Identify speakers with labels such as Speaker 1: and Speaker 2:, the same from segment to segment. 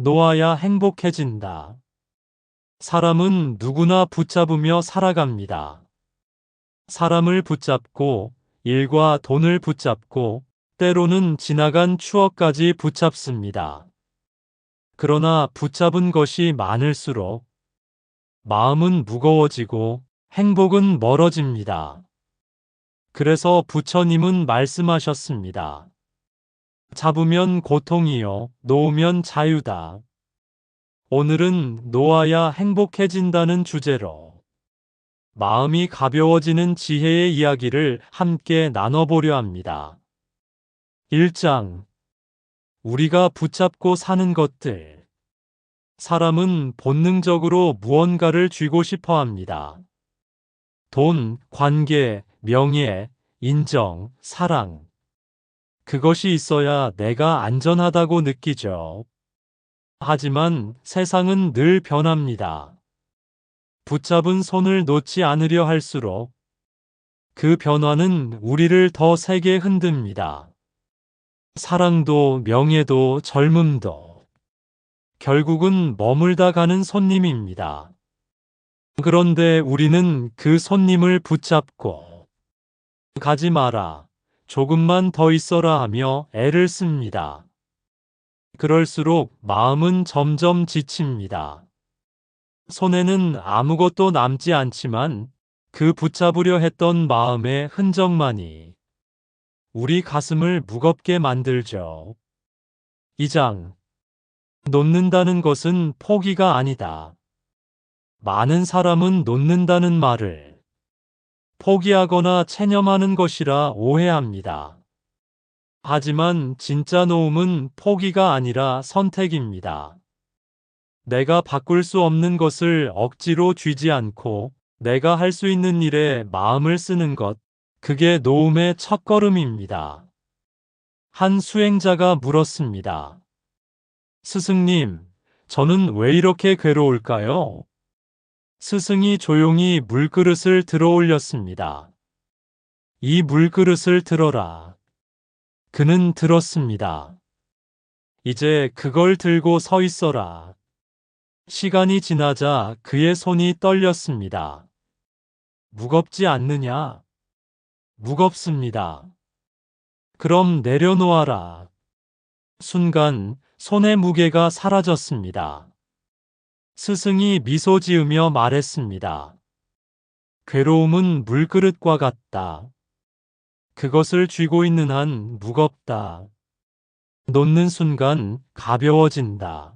Speaker 1: 놓아야 행복해진다. 사람은 누구나 붙잡으며 살아갑니다. 사람을 붙잡고, 일과 돈을 붙잡고, 때로는 지나간 추억까지 붙잡습니다. 그러나 붙잡은 것이 많을수록 마음은 무거워지고 행복은 멀어집니다. 그래서 부처님은 말씀하셨습니다. 잡으면 고통이요, 놓으면 자유다. 오늘은 놓아야 행복해진다는 주제로 마음이 가벼워지는 지혜의 이야기를 함께 나눠보려 합니다. 1장. 우리가 붙잡고 사는 것들. 사람은 본능적으로 무언가를 쥐고 싶어 합니다. 돈, 관계, 명예, 인정, 사랑. 그것이 있어야 내가 안전하다고 느끼죠. 하지만 세상은 늘 변합니다. 붙잡은 손을 놓지 않으려 할수록 그 변화는 우리를 더 세게 흔듭니다. 사랑도 명예도 젊음도 결국은 머물다 가는 손님입니다. 그런데 우리는 그 손님을 붙잡고 가지 마라, 조금만 더 있어라 하며 애를 씁니다. 그럴수록 마음은 점점 지칩니다. 손에는 아무것도 남지 않지만 그 붙잡으려 했던 마음의 흔적만이 우리 가슴을 무겁게 만들죠. 2장. 놓는다는 것은 포기가 아니다. 많은 사람은 놓는다는 말을 포기하거나 체념하는 것이라 오해합니다. 하지만 진짜 놓음은 포기가 아니라 선택입니다. 내가 바꿀 수 없는 것을 억지로 쥐지 않고 내가 할 수 있는 일에 마음을 쓰는 것, 그게 놓음의 첫걸음입니다. 한 수행자가 물었습니다. 스승님, 저는 왜 이렇게 괴로울까요? 스승이 조용히 물그릇을 들어 올렸습니다. 이 물그릇을 들어라. 그는 들었습니다. 이제 그걸 들고 서 있어라. 시간이 지나자 그의 손이 떨렸습니다. 무겁지 않느냐? 무겁습니다. 그럼 내려놓아라. 순간 손의 무게가 사라졌습니다. 스승이 미소 지으며 말했습니다. 괴로움은 물그릇과 같다. 그것을 쥐고 있는 한 무겁다. 놓는 순간 가벼워진다.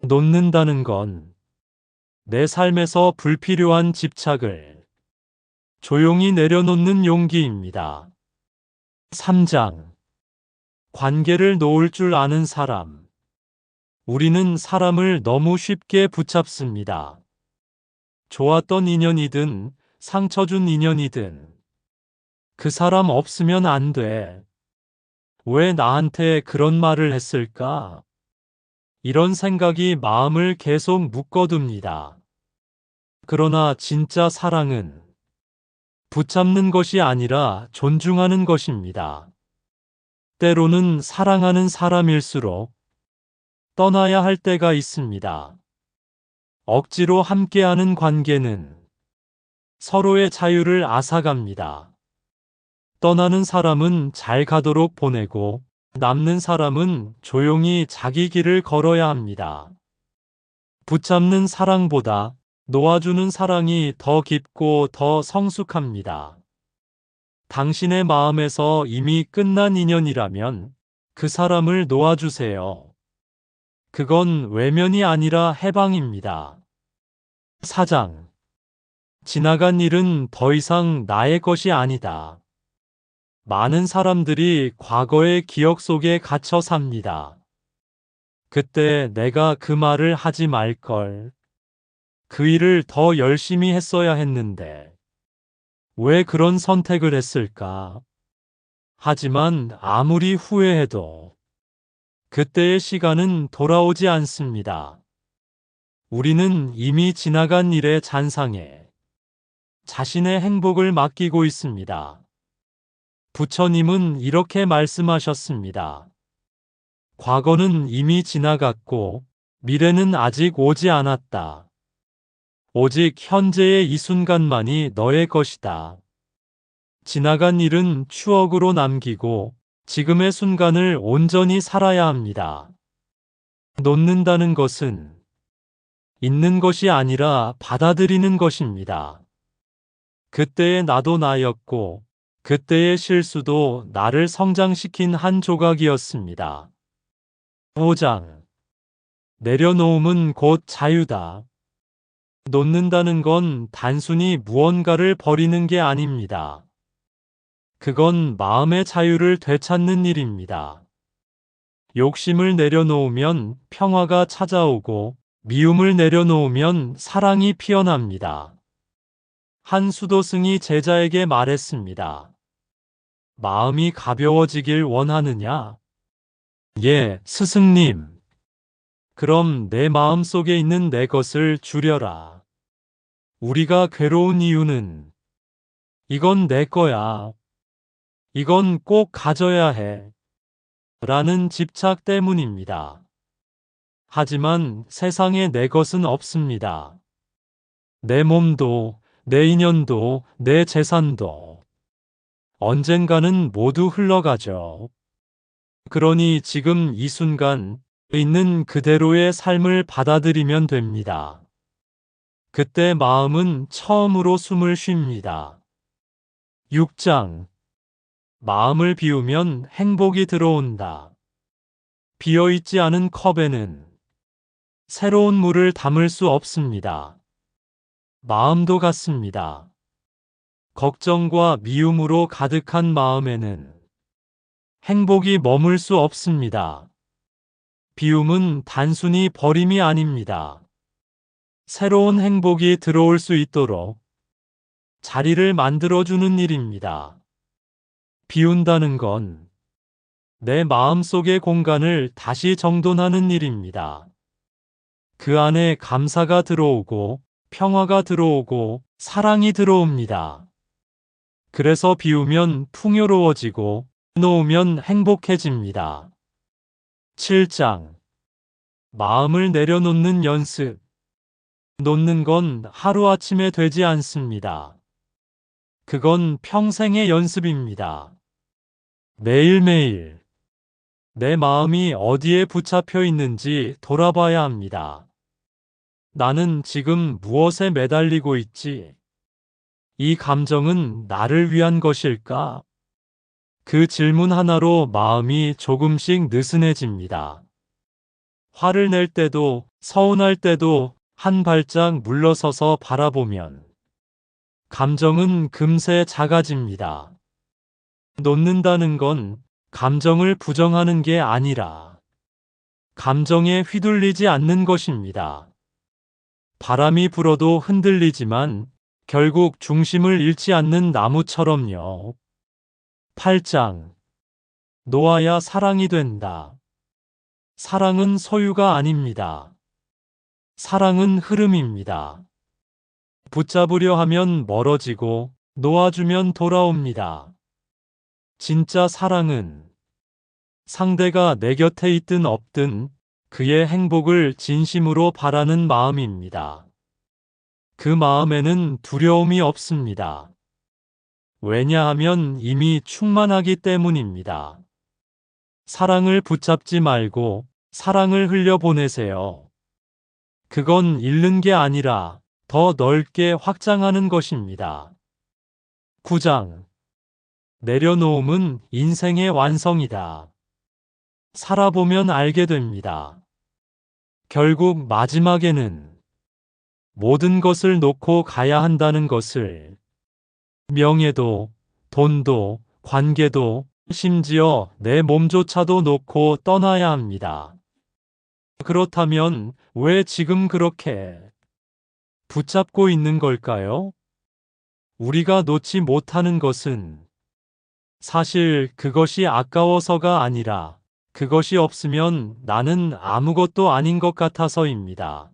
Speaker 1: 놓는다는 건 내 삶에서 불필요한 집착을 조용히 내려놓는 용기입니다. 3장. 관계를 놓을 줄 아는 사람. 우리는 사람을 너무 쉽게 붙잡습니다. 좋았던 인연이든 상처 준 인연이든 그 사람 없으면 안 돼. 왜 나한테 그런 말을 했을까? 이런 생각이 마음을 계속 묶어둡니다. 그러나 진짜 사랑은 붙잡는 것이 아니라 존중하는 것입니다. 때로는 사랑하는 사람일수록 떠나야 할 때가 있습니다. 억지로 함께하는 관계는 서로의 자유를 앗아갑니다. 떠나는 사람은 잘 가도록 보내고 남는 사람은 조용히 자기 길을 걸어야 합니다. 붙잡는 사랑보다 놓아주는 사랑이 더 깊고 더 성숙합니다. 당신의 마음에서 이미 끝난 인연이라면 그 사람을 놓아주세요. 그건 외면이 아니라 해방입니다. 4장. 지나간 일은 더 이상 나의 것이 아니다. 많은 사람들이 과거의 기억 속에 갇혀 삽니다. 그때 내가 그 말을 하지 말걸. 그 일을 더 열심히 했어야 했는데. 왜 그런 선택을 했을까? 하지만 아무리 후회해도 그때의 시간은 돌아오지 않습니다. 우리는 이미 지나간 일의 잔상에 자신의 행복을 맡기고 있습니다. 부처님은 이렇게 말씀하셨습니다. 과거는 이미 지나갔고 미래는 아직 오지 않았다. 오직 현재의 이 순간만이 너의 것이다. 지나간 일은 추억으로 남기고 지금의 순간을 온전히 살아야 합니다. 놓는다는 것은 있는 것이 아니라 받아들이는 것입니다. 그때의 나도 나였고 그때의 실수도 나를 성장시킨 한 조각이었습니다. 5장. 내려놓음은 곧 자유다. 놓는다는 건 단순히 무언가를 버리는 게 아닙니다. 그건 마음의 자유를 되찾는 일입니다. 욕심을 내려놓으면 평화가 찾아오고 미움을 내려놓으면 사랑이 피어납니다. 한 수도승이 제자에게 말했습니다. 마음이 가벼워지길 원하느냐? 예, 스승님. 그럼 내 마음 속에 있는 내 것을 줄여라. 우리가 괴로운 이유는 이건 내 거야. 이건 꼭 가져야 해. 라는 집착 때문입니다. 하지만 세상에 내 것은 없습니다. 내 몸도, 내 인연도, 내 재산도 언젠가는 모두 흘러가죠. 그러니 지금 이 순간 있는 그대로의 삶을 받아들이면 됩니다. 그때 마음은 처음으로 숨을 쉽니다. 6장. 마음을 비우면 행복이 들어온다. 비어있지 않은 컵에는 새로운 물을 담을 수 없습니다. 마음도 같습니다. 걱정과 미움으로 가득한 마음에는 행복이 머물 수 없습니다. 비움은 단순히 버림이 아닙니다. 새로운 행복이 들어올 수 있도록 자리를 만들어주는 일입니다. 비운다는 건 내 마음속의 공간을 다시 정돈하는 일입니다. 그 안에 감사가 들어오고 평화가 들어오고 사랑이 들어옵니다. 그래서 비우면 풍요로워지고 놓으면 행복해집니다. 7장. 마음을 내려놓는 연습. 놓는 건 하루아침에 되지 않습니다. 그건 평생의 연습입니다. 매일매일 내 마음이 어디에 붙잡혀 있는지 돌아봐야 합니다. 나는 지금 무엇에 매달리고 있지? 이 감정은 나를 위한 것일까? 그 질문 하나로 마음이 조금씩 느슨해집니다. 화를 낼 때도, 서운할 때도 한 발짝 물러서서 바라보면 감정은 금세 작아집니다. 놓는다는 건 감정을 부정하는 게 아니라 감정에 휘둘리지 않는 것입니다. 바람이 불어도 흔들리지만 결국 중심을 잃지 않는 나무처럼요. 8장. 놓아야 사랑이 된다. 사랑은 소유가 아닙니다. 사랑은 흐름입니다. 붙잡으려 하면 멀어지고 놓아주면 돌아옵니다. 진짜 사랑은 상대가 내 곁에 있든 없든 그의 행복을 진심으로 바라는 마음입니다. 그 마음에는 두려움이 없습니다. 왜냐하면 이미 충만하기 때문입니다. 사랑을 붙잡지 말고 사랑을 흘려보내세요. 그건 잃는 게 아니라 더 넓게 확장하는 것입니다. 9장. 내려놓음은 인생의 완성이다. 살아보면 알게 됩니다. 결국 마지막에는 모든 것을 놓고 가야 한다는 것을, 명예도, 돈도, 관계도, 심지어 내 몸조차도 놓고 떠나야 합니다. 그렇다면 왜 지금 그렇게 붙잡고 있는 걸까요? 우리가 놓지 못하는 것은 사실 그것이 아까워서가 아니라 그것이 없으면 나는 아무것도 아닌 것 같아서입니다.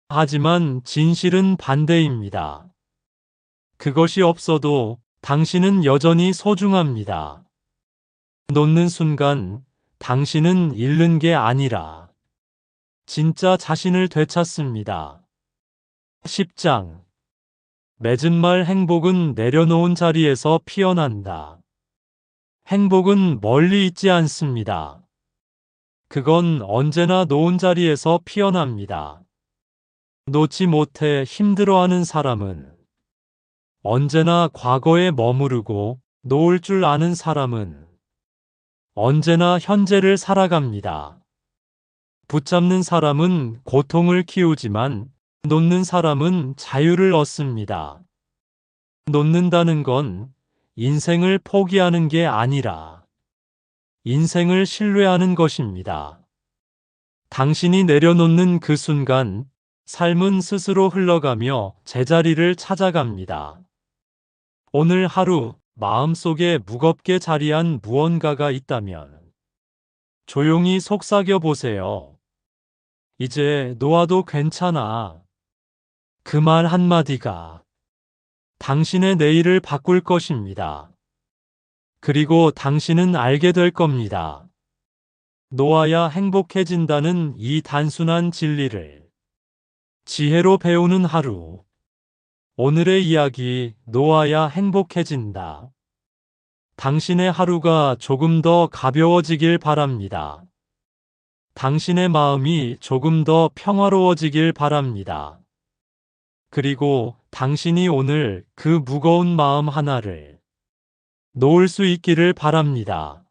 Speaker 1: 하지만 진실은 반대입니다. 그것이 없어도 당신은 여전히 소중합니다. 놓는 순간 당신은 잃는 게 아니라 진짜 자신을 되찾습니다. 10장. 맺은 말 행복은 내려놓은 자리에서 피어난다. 행복은 멀리 있지 않습니다. 그건 언제나 놓은 자리에서 피어납니다. 놓지 못해 힘들어하는 사람은 언제나 과거에 머무르고 놓을 줄 아는 사람은 언제나 현재를 살아갑니다. 붙잡는 사람은 고통을 키우지만 놓는 사람은 자유를 얻습니다. 놓는다는 건 인생을 포기하는 게 아니라 인생을 신뢰하는 것입니다. 당신이 내려놓는 그 순간 삶은 스스로 흘러가며 제자리를 찾아갑니다. 오늘 하루 마음속에 무겁게 자리한 무언가가 있다면 조용히 속삭여 보세요. 이제 놓아도 괜찮아. 그 말 한마디가 당신의 내일을 바꿀 것입니다. 그리고 당신은 알게 될 겁니다. 놓아야 행복해진다는 이 단순한 진리를 지혜로 배우는 하루. 오늘의 이야기, 놓아야 행복해진다. 당신의 하루가 조금 더 가벼워지길 바랍니다. 당신의 마음이 조금 더 평화로워지길 바랍니다. 그리고 당신이 오늘 그 무거운 마음 하나를 놓을 수 있기를 바랍니다.